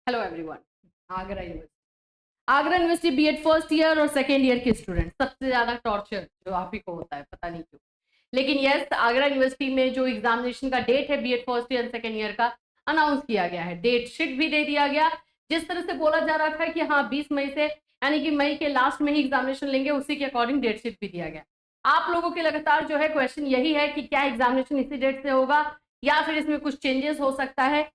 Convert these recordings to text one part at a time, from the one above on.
Hello everyone. Agra university, Agra university B Ed first year और second year के student सबसे ज्यादा टॉर्चर जो आप ही को होता है, पता नहीं क्यों। लेकिन यस, आगरा यूनिवर्सिटी में जो एग्जामिनेशन का डेट है B Ed first year second year का अनाउंस किया गया है, डेट शीट भी दे दिया गया। जिस तरह से बोला जा रहा था कि हाँ 20 मई से, यानी कि मई के लास्ट में ही एग्जामिनेशन लेंगे, उसी के अकॉर्डिंग डेट शीट भी दिया गया। आप लोगों के लगातार जो है क्वेश्चन यही है कि क्या एग्जामिनेशन इसी डेट से होगा या फिर इसमें कुछ चेंजेस हो सकता है।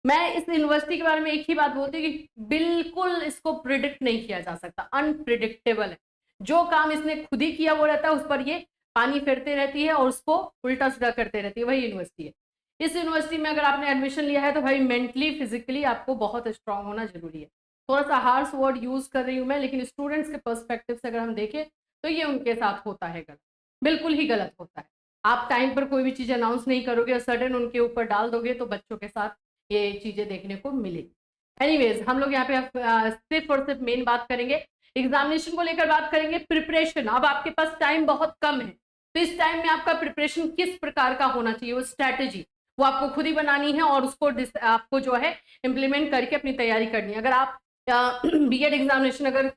मैं इस यूनिवर्सिटी के बारे में एक ही बात बोलती हूँ कि बिल्कुल इसको प्रिडिक्ट नहीं किया जा सकता, अनप्रिडिक्टेबल है। जो काम इसने खुद ही किया वो रहता है, उस पर ये पानी फेरते रहती है और उसको उल्टा सीधा करते रहती है, वही यूनिवर्सिटी है। इस यूनिवर्सिटी में अगर आपने एडमिशन लिया है तो भाई मेंटली फिजिकली आपको बहुत स्ट्रांग होना जरूरी है। थोड़ा सा हार्श वर्ड यूज कर रही हूँ मैं, लेकिन स्टूडेंट्स के पर्सपेक्टिव से अगर हम देखें तो ये उनके साथ होता है गलत, बिल्कुल ही गलत होता है। आप टाइम पर कोई भी चीज अनाउंस नहीं करोगे और सडन उनके ऊपर डाल दोगे तो बच्चों के साथ ये चीजें देखने को मिलेगी। एनीवेज, हम लोग यहाँ पे सिर्फ और सिर्फ मेन बात करेंगे, एग्जामिनेशन को लेकर बात करेंगे। प्रिपरेशन, अब आपके पास टाइम बहुत कम है, तो इस टाइम में आपका प्रिपरेशन किस प्रकार का होना चाहिए, वो स्ट्रैटेजी वो आपको खुद ही बनानी है और उसको आपको जो है इम्प्लीमेंट करके अपनी तैयारी करनी है। अगर आप बीएड एग्जामिनेशन अगर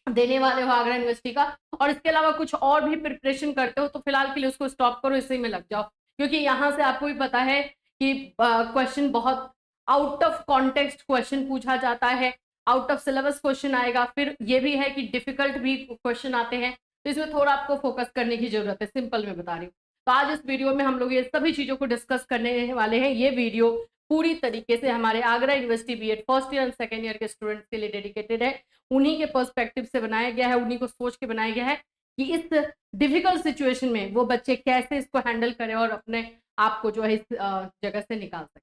देने वाले हो आगरा यूनिवर्सिटी का और इसके अलावा कुछ और भी प्रिपरेशन करते हो तो फिलहाल के लिए उसको स्टॉप करो, इसी में लग जाओ, क्योंकि यहाँ से आपको भी पता है कि क्वेश्चन बहुत आउट ऑफ कॉन्टेक्स्ट क्वेश्चन पूछा जाता है, आउट ऑफ सिलेबस क्वेश्चन आएगा, फिर ये भी है कि डिफिकल्ट भी क्वेश्चन आते हैं, तो इसमें थोड़ा आपको फोकस करने की जरूरत है, सिंपल में बता रही हूँ। तो आज इस वीडियो में हम लोग ये सभी चीजों को डिस्कस करने वाले हैं। ये वीडियो पूरी तरीके से हमारे Agra university B Ed first year और सेकेंड ईयर के स्टूडेंट्स के लिए डेडिकेटेड है। उन्हीं के पर्सपेक्टिव से बनाया गया है, उन्हीं को सोच के बनाया गया है कि इस डिफिकल्ट सिचुएशन में वो बच्चे कैसे इसको हैंडल करें और अपने आप को जो है इस जगह से निकाल सके।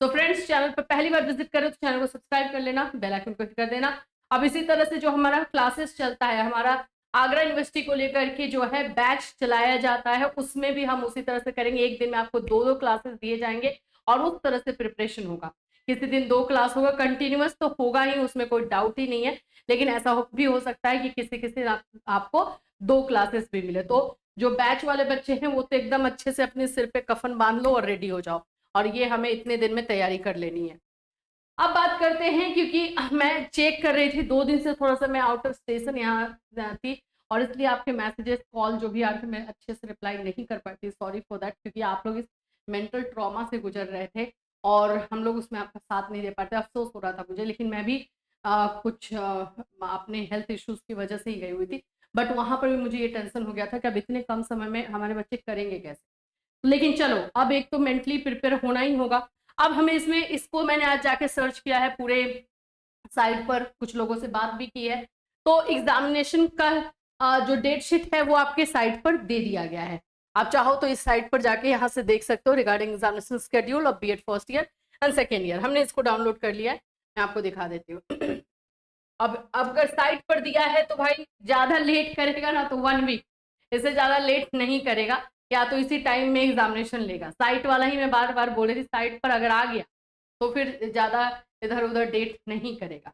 तो फ्रेंड्स, चैनल पर पहली बार विजिट करें तो चैनल को सब्सक्राइब कर लेना, बेल आइकन को क्लिक कर देना। अब इसी तरह से जो हमारा क्लासेस चलता है, हमारा आगरा यूनिवर्सिटी को लेकर के जो है बैच चलाया जाता है, उसमें भी हम उसी तरह से करेंगे। एक दिन में आपको दो दो क्लासेस दिए जाएंगे और उस तरह से प्रिपरेशन होगा। किसी दिन 2 क्लास होगा, कंटिन्यूअस तो होगा ही, उसमें कोई डाउट ही नहीं है, लेकिन ऐसा भी हो सकता है कि किसी किसी आपको 2 क्लासेस भी मिले। तो जो बैच वाले बच्चे हैं वो तो एकदम अच्छे से अपने सिर पे कफन बांध लो और रेडी हो जाओ, और ये हमें इतने दिन में तैयारी कर लेनी है। अब बात करते हैं, क्योंकि मैं चेक कर रही थी 2 दिन से, थोड़ा सा मैं आउट ऑफ स्टेशन यहाँ थी और इसलिए आपके मैसेजेस कॉल जो भी आ रहे थे मैं अच्छे से रिप्लाई नहीं कर पाती, सॉरी फॉर दैट, क्योंकि आप लोग इस मेंटल ट्रॉमा से गुजर रहे थे और हम लोग उसमें आपका साथ नहीं दे पाते। अफसोस हो रहा था मुझे, लेकिन मैं भी कुछ अपने हेल्थ इश्यूज की वजह से ही गई हुई थी, बट वहां पर भी मुझे ये टेंशन हो गया था कि अब इतने कम समय में हमारे बच्चे करेंगे कैसे। लेकिन चलो, अब एक तो मेंटली प्रिपेयर होना ही होगा। अब हमें इसमें इसको मैंने आज जाके सर्च किया है, पूरे साइट पर कुछ लोगों से बात भी की है, तो एग्जामिनेशन का जो डेट शीट है वो आपके साइट पर दे दिया गया है। आप चाहो तो इस साइट पर जाके यहाँ से देख सकते हो, regarding examination schedule of B Ed first year and second year. हमने इसको डाउनलोड कर लिया है, मैं आपको दिखा देती हूँ। अब अगर साइट पर दिया है तो भाई ज्यादा लेट करेगा ना तो 1 वीक, इससे ज्यादा लेट नहीं करेगा, या तो इसी टाइम में एग्जामिनेशन लेगा। साइट वाला ही मैं बार बार बोल रही थी, साइट पर अगर आ गया तो फिर ज्यादा इधर उधर डेट नहीं करेगा।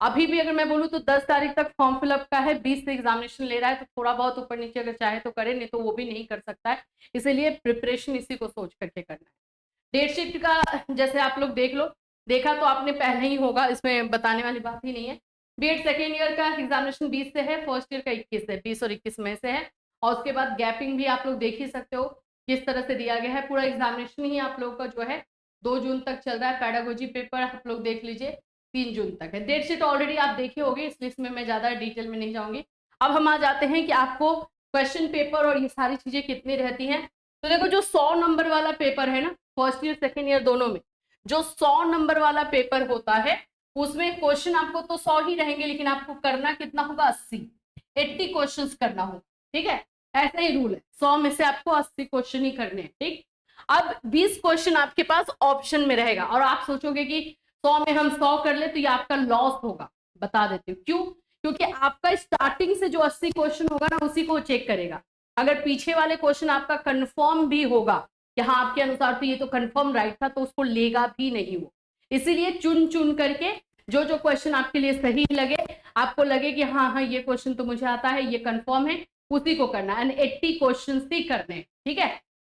अभी भी अगर मैं बोलूँ तो 10 तारीख तक फॉर्म फिलअप का है, 20 से एग्जामिनेशन ले रहा है, तो थोड़ा बहुत ऊपर नीचे अगर चाहे तो करे, नहीं तो वो भी नहीं कर सकता है। इसीलिए प्रिपरेशन इसी को सोच करके करना है। डेट शीट का जैसे आप लोग देख लो, देखा तो आपने पहले ही होगा, इसमें बताने वाली बात ही नहीं है। बीएड सेकेंड ईयर का एग्जामिनेशन 20 से है, फर्स्ट ईयर का 21 से, 20 और 21 मई से है। और उसके बाद गैपिंग भी आप लोग देख ही सकते हो किस तरह से दिया गया है। पूरा एग्जामिनेशन ही आप लोग का जो है 2 जून तक चल रहा है। पैडागोजी पेपर आप लोग देख लीजिए 3 जून तक है। डेट शीट ऑलरेडी आप देखे होंगे, इस लिस्ट में मैं ज्यादा डिटेल में नहीं जाऊंगी। अब हम आ जाते हैं कि आपको क्वेश्चन पेपर और ये सारी चीजें कितनी रहती हैं। तो देखो, जो 100 नंबर वाला पेपर है ना, फर्स्ट ईयर सेकेंड ईयर दोनों में, जो 100 नंबर वाला पेपर होता है उसमें क्वेश्चन आपको तो 100 ही रहेंगे, लेकिन आपको करना कितना होगा, 80 क्वेश्चंस करना होगा। ठीक है, ऐसा ही रूल है, 100 में से आपको 80 क्वेश्चन ही करने हैं। ठीक, अब 20 क्वेश्चन आपके पास ऑप्शन में रहेगा और आप सोचोगे कि 100 में हम 100 कर ले तो ये आपका लॉस होगा। बता देती हूँ क्यों, क्योंकि आपका स्टार्टिंग से जो 80 क्वेश्चन होगा ना उसी को चेक करेगा। अगर पीछे वाले क्वेश्चन आपका कंफर्म भी होगा कि हाँ आपके अनुसार तो ये तो कंफर्म राइट था, तो उसको लेगा भी नहीं वो। इसीलिए चुन चुन करके जो जो क्वेश्चन आपके लिए सही लगे, आपको लगे कि हाँ हाँ ये क्वेश्चन तो मुझे आता है, ये कंफर्म है, उसी को करना है। 80 क्वेश्चन ही करने हैं। ठीक है,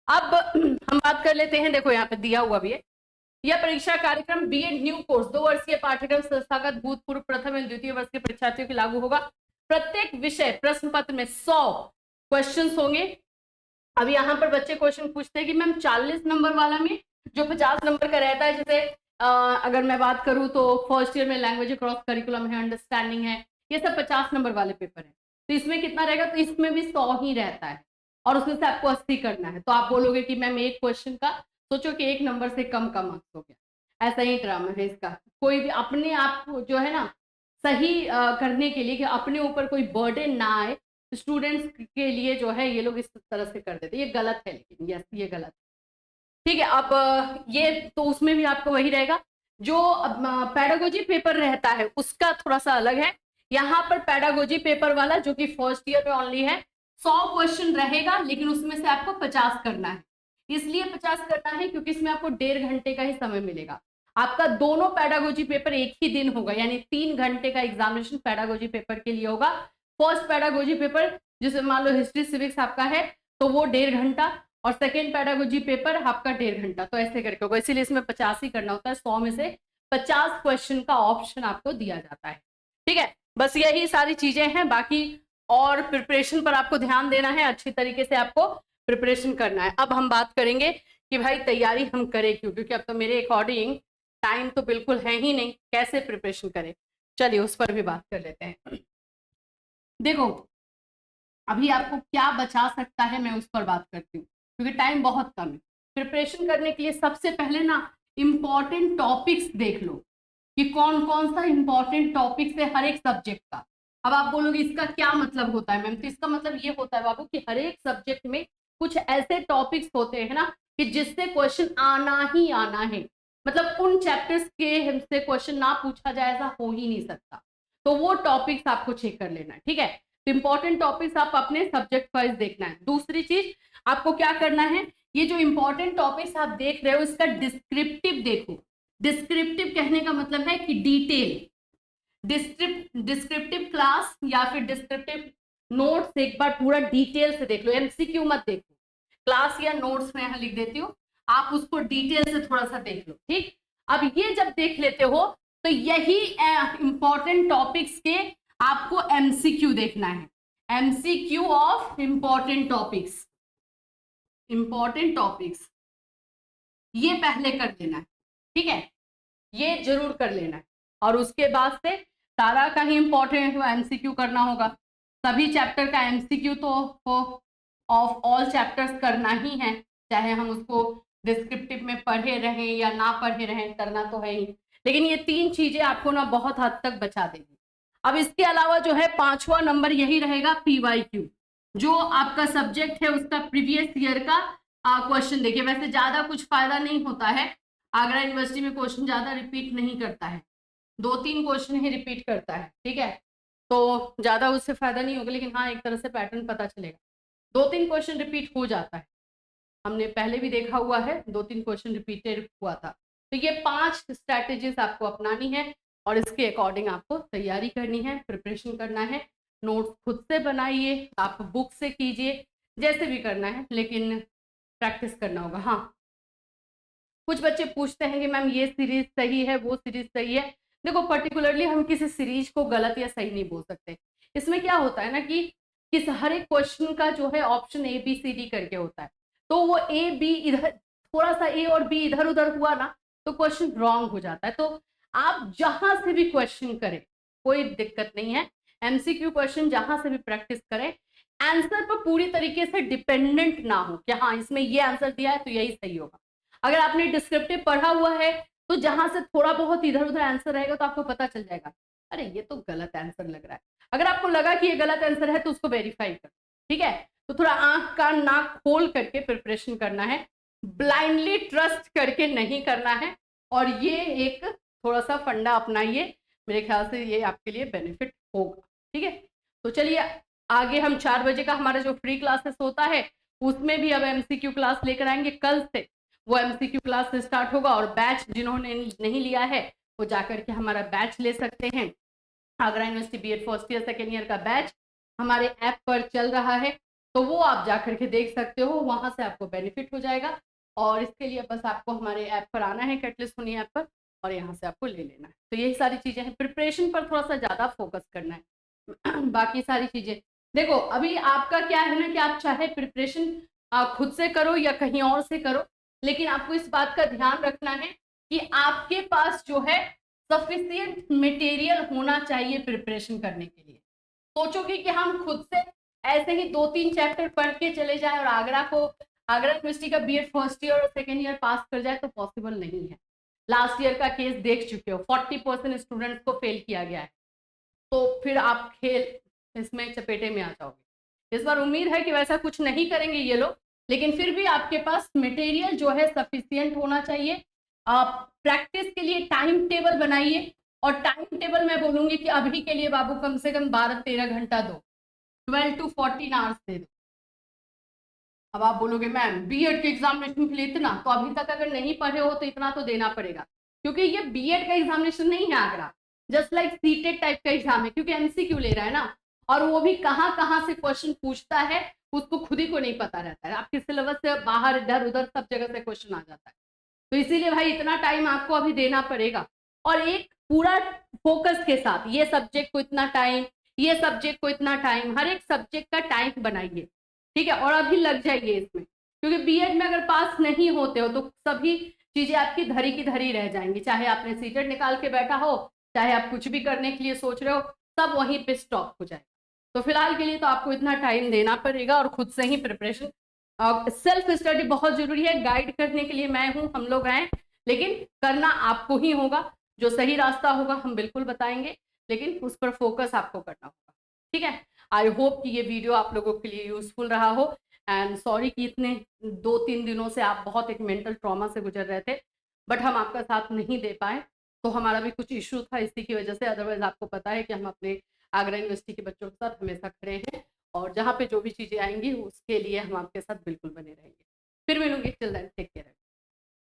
अब हम बात कर लेते हैं, देखो यहाँ पे दिया हुआ भी है यह परीक्षा कार्यक्रम बीएड न्यू कोर्स 2 वर्षीय पाठ्यक्रम संस्थागत भूतपूर्व प्रथम एवं द्वितीय वर्ष के परीक्षार्थियों के लागू होगा। प्रत्येक विषय प्रश्न पत्र में 100 क्वेश्चन होंगे। अब यहाँ पर बच्चे क्वेश्चन पूछते हैं कि मैम 40 नंबर वाला में जो 50 नंबर का रहता है, जैसे अगर मैं बात करूं तो फर्स्ट ईयर में लैंग्वेज क्रॉस करिकुलम है, अंडरस्टैंडिंग है, ये सब 50 नंबर वाले पेपर है, तो इसमें कितना रहेगा? तो इसमें भी 100 ही रहता है और उसमें से आपको 80 करना है। तो आप बोलोगे कि मैम एक क्वेश्चन का सोचो कि 1 नंबर से कम का मार्क्स हो गया। ऐसा ही ड्रामा है इसका। कोई भी अपने आप को जो है ना सही करने के लिए कि अपने ऊपर कोई बर्डन ना आए, स्टूडेंट्स के लिए जो है ये लोग इस तरह से कर देते हैं। ये गलत है, लेकिन यस ये गलत है। ठीक है, अब ये तो उसमें भी आपको वही रहेगा। जो पेडागोजी पेपर रहता है उसका थोड़ा सा अलग है। यहाँ पर पेडागोजी पेपर वाला जो कि फर्स्ट ईयर में ओनली है, 100 क्वेश्चन रहेगा, लेकिन उसमें से आपको 50 करना है। इसलिए 50 करना है क्योंकि इसमें आपको 1.5 घंटे का ही समय मिलेगा। आपका दोनों पेडागोजी पेपर एक ही दिन होगा, यानी 3 घंटे का एग्जामिनेशन पेडागोजी पेपर के लिए होगा। फर्स्ट पेडागोजी पेपर जिसमें मान लो हिस्ट्री सिविक्स आपका है तो वो 1.5 घंटा, और सेकेंड पेडागोजी पेपर आपका 1.5 घंटा, तो ऐसे करके होगा। इसीलिए इसमें 50 ही करना होता है। 100 में से 50 क्वेश्चन का ऑप्शन आपको दिया जाता है। ठीक है, बस यही सारी चीजें हैं। बाकी और प्रिपरेशन पर आपको ध्यान देना है, अच्छी तरीके से आपको प्रिपरेशन करना है। अब हम बात करेंगे कि भाई तैयारी हम करें क्यों, क्योंकि अब तो मेरे अकॉर्डिंग टाइम तो बिल्कुल है ही नहीं, कैसे प्रिपरेशन करें। चलिए उस पर भी बात कर लेते हैं। देखो अभी आपको क्या बचा सकता है मैं उस पर बात करती हूँ, क्योंकि टाइम बहुत कम है। प्रिपरेशन करने के लिए सबसे पहले ना इंपॉर्टेंट टॉपिक्स देख लो कि कौन कौन सा इंपॉर्टेंट टॉपिक्स है हर एक सब्जेक्ट का। अब आप बोलोगे इसका क्या मतलब होता है मैम? तो इसका मतलब ये होता है बाबू कि हर एक सब्जेक्ट में कुछ ऐसे टॉपिक्स होते हैं ना कि जिससे क्वेश्चन आना ही आना है। मतलब उन चैप्टर्स के हमसे क्वेश्चन ना पूछा जाए ऐसा हो ही नहीं सकता। तो वो टॉपिक्स आपको चेक कर लेना है। ठीक है, तो इंपॉर्टेंट टॉपिक्स आप अपने सब्जेक्ट वाइज देखना है। दूसरी चीज आपको क्या करना है, ये जो इंपॉर्टेंट टॉपिक्स आप देख रहे हो इसका डिस्क्रिप्टिव देखो। डिस्क्रिप्टिव कहने का मतलब है कि डिटेल, डिस्क्रिप्टिव क्लास या फिर डिस्क्रिप्टिव नोट्स एक बार पूरा डिटेल से देख लो। एमसीक्यू मत देखो, क्लास या नोट्स में यहां लिख देती हूँ, आप उसको डिटेल से थोड़ा सा देख लो। ठीक, अब ये जब देख लेते हो तो यही इंपॉर्टेंट टॉपिक्स के आपको एमसीक्यू देखना है। MCQ of important topics, important topics ये पहले कर देना है। ठीक है, ये जरूर कर लेना है। और उसके बाद से सारा का ही इंपॉर्टेंट एमसीक्यू करना होगा। सभी चैप्टर का एमसीक्यू तो ऑफ ऑल चैप्टर्स करना ही है, चाहे हम उसको डिस्क्रिप्टिव में पढ़े रहें या ना पढ़े रहें, करना तो है ही। लेकिन ये 3 चीजें आपको ना बहुत हद तक बचा देगी। अब इसके अलावा जो है 5वां नंबर यही रहेगा पीवाईक्यू, जो आपका सब्जेक्ट है उसका प्रीवियस ईयर का क्वेश्चन। देखिए वैसे ज्यादा कुछ फायदा नहीं होता है, आगरा यूनिवर्सिटी में क्वेश्चन ज्यादा रिपीट नहीं करता है, 2-3 क्वेश्चन ही रिपीट करता है। ठीक है, तो ज्यादा उससे फायदा नहीं होगा, लेकिन हाँ एक तरह से पैटर्न पता चलेगा। 2-3 क्वेश्चन रिपीट हो जाता है, हमने पहले भी देखा हुआ है 2-3 क्वेश्चन रिपीटेड हुआ था। तो ये 5 स्ट्रैटेजीज आपको अपनानी है और इसके अकॉर्डिंग आपको तैयारी करनी है, प्रिपरेशन करना है। नोट्स खुद से बनाइए, आप बुक से कीजिए, जैसे भी करना है, लेकिन प्रैक्टिस करना होगा। हाँ, कुछ बच्चे पूछते हैं कि मैम ये सीरीज सही है, वो सीरीज सही है। देखो पर्टिकुलरली हम किसी सीरीज को गलत या सही नहीं बोल सकते। इसमें क्या होता है ना कि किस हर एक क्वेश्चन का जो है ऑप्शन ABCD करके होता है, तो वो A B इधर थोड़ा सा A और B इधर उधर हुआ ना तो क्वेश्चन रॉन्ग हो जाता है। तो आप जहां से भी क्वेश्चन करें कोई दिक्कत नहीं है, MCQ क्वेश्चन जहां से भी प्रैक्टिस करें, आंसर पर पूरी तरीके से डिपेंडेंट ना हो कि हाँ इसमें ये आंसर दिया है तो यही सही होगा। अगर आपने डिस्क्रिप्टिव पढ़ा हुआ है तो जहां से थोड़ा बहुत इधर उधर आंसर रहेगा तो आपको पता चल जाएगा अरे ये तो गलत आंसर लग रहा है। अगर आपको लगा कि ये गलत आंसर है तो उसको वेरीफाई कर। ठीक है, तो थोड़ा आंख कान नाक खोल करके प्रिपरेशन करना है, ब्लाइंडली ट्रस्ट करके नहीं करना है। और ये एक थोड़ा सा फंडा अपनाइए, मेरे ख्याल से ये आपके लिए बेनिफिट होगा। ठीक है, तो चलिए आगे हम 4 बजे का हमारा जो फ्री क्लासेस होता है उसमें भी अब MCQ क्लास लेकर आएंगे। कल से वो MCQ क्लास स्टार्ट होगा और बैच जिन्होंने नहीं लिया है वो जाकर के हमारा बैच ले सकते हैं। Agra university B Ed first year second year का बैच हमारे ऐप पर चल रहा है, तो वो आप जाकर के देख सकते हो, वहां से आपको बेनिफिट हो जाएगा। और इसके लिए बस आपको हमारे ऐप पर आना है, कैटलिस्ट हुनी ऐप पर, और यहाँ से आपको ले लेना है। तो यही सारी चीज़ें हैं, प्रिपरेशन पर थोड़ा सा ज़्यादा फोकस करना है। बाकी सारी चीज़ें देखो, अभी आपका क्या है ना कि आप चाहे प्रिपरेशन खुद से करो या कहीं और से करो, लेकिन आपको इस बात का ध्यान रखना है कि आपके पास जो है सफिशियंट मटेरियल होना चाहिए प्रिपरेशन करने के लिए। सोचोगे कि हम खुद से ऐसे ही 2-3 चैप्टर पढ़ के चले जाए और आगरा यूनिवर्सिटी का बीएड फर्स्ट ईयर और सेकेंड ईयर पास कर जाए, तो पॉसिबल नहीं है। लास्ट ईयर का केस देख चुके हो, 40% स्टूडेंट्स को फेल किया गया है, तो फिर आप खेल इसमें चपेटे में आ जाओगे। इस बार उम्मीद है कि वैसा कुछ नहीं करेंगे ये लोग, लेकिन फिर भी आपके पास मटेरियल जो है सफिशियंट होना चाहिए। आप प्रैक्टिस के लिए टाइम टेबल बनाइए, और टाइम टेबल मैं बोलूंगी कि अभी के लिए बाबू कम से कम 12-13 घंटा दो, 12 to 14 आवर्स दे दो। अब आप बोलोगे मैम बीएड के एग्जामिनेशन के लिए इतना, तो अभी तक अगर नहीं पढ़े हो तो इतना तो देना पड़ेगा, क्योंकि ये बीएड का एग्जामिनेशन नहीं है Agra, just like CTET type का एग्जाम है, क्योंकि एमसीक्यू ले रहा है ना, और वो भी कहाँ कहाँ से क्वेश्चन पूछता है उसको खुद ही को नहीं पता रहता है, आपके सिलेबस से बाहर इधर उधर सब जगह से क्वेश्चन आ जाता है। तो इसीलिए भाई इतना टाइम आपको अभी देना पड़ेगा, और एक पूरा फोकस के साथ ये सब्जेक्ट को इतना टाइम, ये सब्जेक्ट को इतना टाइम, हर एक सब्जेक्ट का टाइम बनाइए, ठीक है, और अभी लग जाइए इसमें, क्योंकि बीएड में अगर पास नहीं होते हो तो सभी चीजें आपकी धरी की धरी रह जाएंगी, चाहे आपने सीटेट निकाल के बैठा हो, चाहे आप कुछ भी करने के लिए सोच रहे हो, सब वहीं पे स्टॉप हो जाएगा। तो फिलहाल के लिए तो आपको इतना टाइम देना पड़ेगा, और खुद से ही प्रिपरेशन, सेल्फ स्टडी बहुत जरूरी है। गाइड करने के लिए मैं हूँ, हम लोग हैं, लेकिन करना आपको ही होगा। जो सही रास्ता होगा हम बिल्कुल बताएंगे, लेकिन उस पर फोकस आपको करना होगा, ठीक है। आई होप कि ये वीडियो आप लोगों के लिए यूजफुल रहा हो, एंड सॉरी कि इतने 2-3 दिनों से आप बहुत एक मेंटल ट्रॉमा से गुजर रहे थे, बट हम आपका साथ नहीं दे पाए, तो हमारा भी कुछ इशू था इसी की वजह से। अदरवाइज आपको पता है कि हम अपने आगरा यूनिवर्सिटी के बच्चों के साथ हमेशा खड़े हैं, और जहाँ पे जो भी चीज़ें आएंगी उसके लिए हम आपके साथ बिल्कुल बने रहेंगे। फिर मिलूंगी, टिल देन टेक केयर।